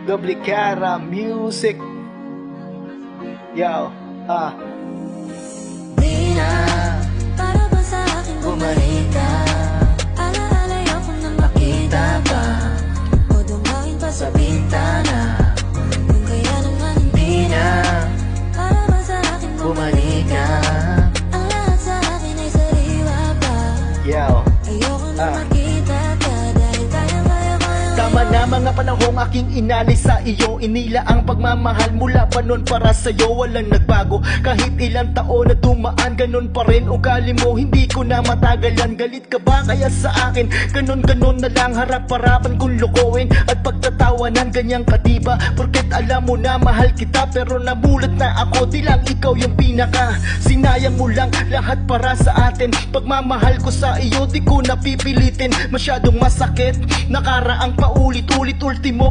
Doble Cara Music. Yo, Di na, para ba sa akin bumalik ka? Alaala ayoko na makita pa, o dumawin pa sa bintana. Kung kaya naman hindi na, para ba sa akin bumalik ka? Ang lahat sa akin ay sariwa pa. yo. Ayoko na makita ka dahil kaya ko yung Tama na mga panahong aking inalis sa iyo. Inila ang pagmamahal mula pa nun para sa'yo. Walang nagbago kahit ilang taon na dumaan, ganun pa rin ugali mo. Hindi ko na matagalan. Galit ka ba kaya sa akin? Ganun na lang harap-harapan kong lokohin at pagtatawanan, ganyang katiba. Porket alam mo na mahal kita, pero nabulat na ako, di lang ikaw yung pinaka. Sinayang mo lang lahat para sa atin. Pagmamahal ko sa iyo di ko napipilitin. Masyadong masakit, nakaraang paulit-ulit. Ultimo